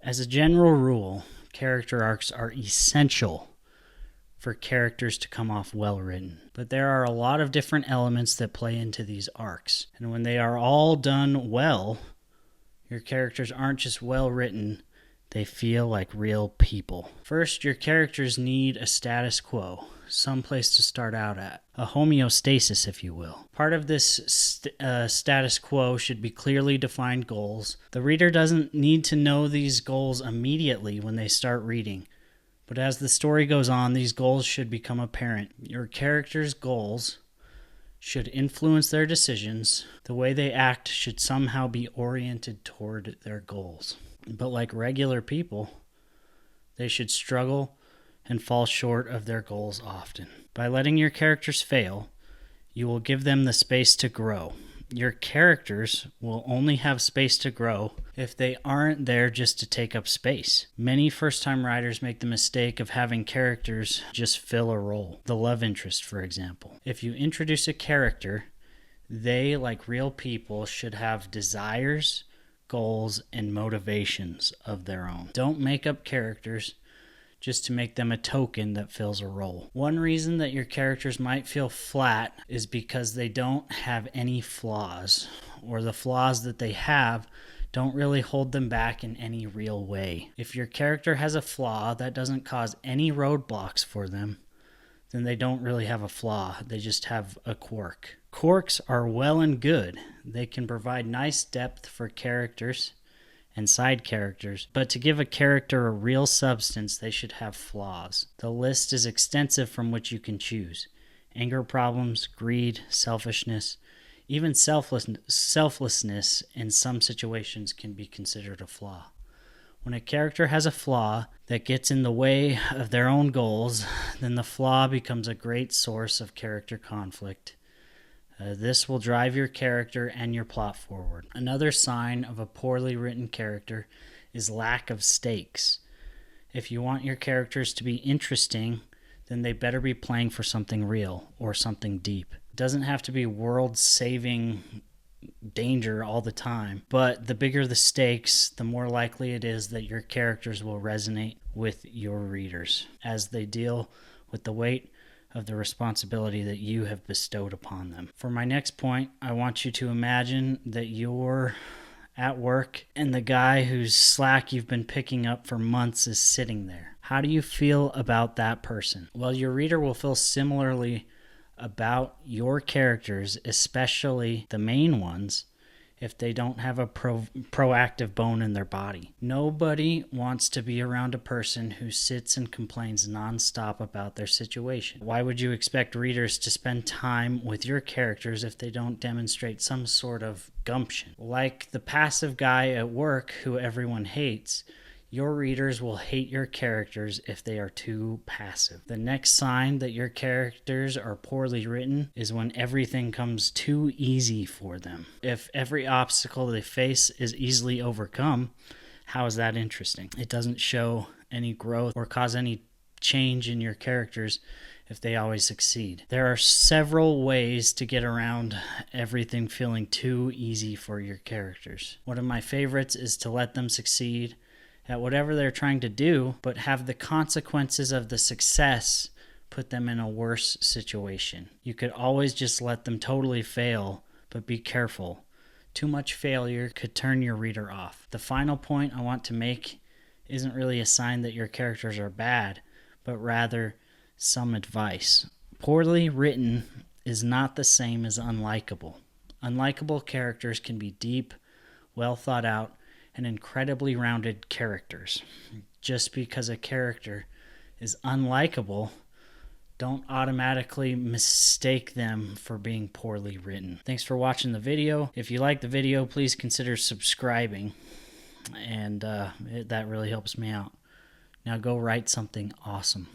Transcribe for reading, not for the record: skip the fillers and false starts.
As a general rule, character arcs are essential for characters to come off well written. But there are a lot of different elements that play into these arcs. And when they are all done well, your characters aren't just well written, they feel like real people. First, your characters need a status quo, some place to start out at. A homeostasis, if you will. Part of this status quo should be clearly defined goals. The reader doesn't need to know these goals immediately when they start reading. But as the story goes on, these goals should become apparent. Your characters' goals should influence their decisions. The way they act should somehow be oriented toward their goals. But like regular people, they should struggle and fall short of their goals often. By letting your characters fail, you will give them the space to grow. Your characters will only have space to grow if they aren't there just to take up space. Many first-time writers make the mistake of having characters just fill a role. The love interest, for example. If you introduce a character, they, like real people, should have desires, goals, and motivations of their own. Don't make up characters just to make them a token that fills a role. One reason that your characters might feel flat is because they don't have any flaws, or the flaws that they have don't really hold them back in any real way. If your character has a flaw that doesn't cause any roadblocks for them, then they don't really have a flaw, they just have a quirk. Quirks are well and good. They can provide nice depth for characters and side characters, but to give a character a real substance, they should have flaws. The list is extensive from which you can choose. Anger problems, greed, selfishness, even selflessness in some situations can be considered a flaw. When a character has a flaw that gets in the way of their own goals, then the flaw becomes a great source of character conflict. This will drive your character and your plot forward. Another sign of a poorly written character is lack of stakes. If you want your characters to be interesting, then they better be playing for something real or something deep. It doesn't have to be world-saving danger all the time, but the bigger the stakes, the more likely it is that your characters will resonate with your readers as they deal with the weight of the responsibility that you have bestowed upon them. For my next point, I want you to imagine that you're at work and the guy whose slack you've been picking up for months is sitting there. How do you feel about that person? Well, your reader will feel similarly about your characters, especially the main ones, if they don't have a proactive bone in their body. Nobody wants to be around a person who sits and complains nonstop about their situation. Why would you expect readers to spend time with your characters if they don't demonstrate some sort of gumption? Like the passive guy at work who everyone hates, your readers will hate your characters if they are too passive. The next sign that your characters are poorly written is when everything comes too easy for them. If every obstacle they face is easily overcome, how is that interesting? It doesn't show any growth or cause any change in your characters if they always succeed. There are several ways to get around everything feeling too easy for your characters. One of my favorites is to let them succeed at whatever they're trying to do, but have the consequences of the success put them in a worse situation. You could always just let them totally fail, but be careful. Too much failure could turn your reader off. The final point I want to make isn't really a sign that your characters are bad, but rather some advice. Poorly written is not the same as unlikable. Unlikable characters can be deep, well thought out, and incredibly rounded characters. Just because a character is unlikable, don't automatically mistake them for being poorly written. Thanks for watching the video. If you like the video, please consider subscribing, and that really helps me out. Now go write something awesome.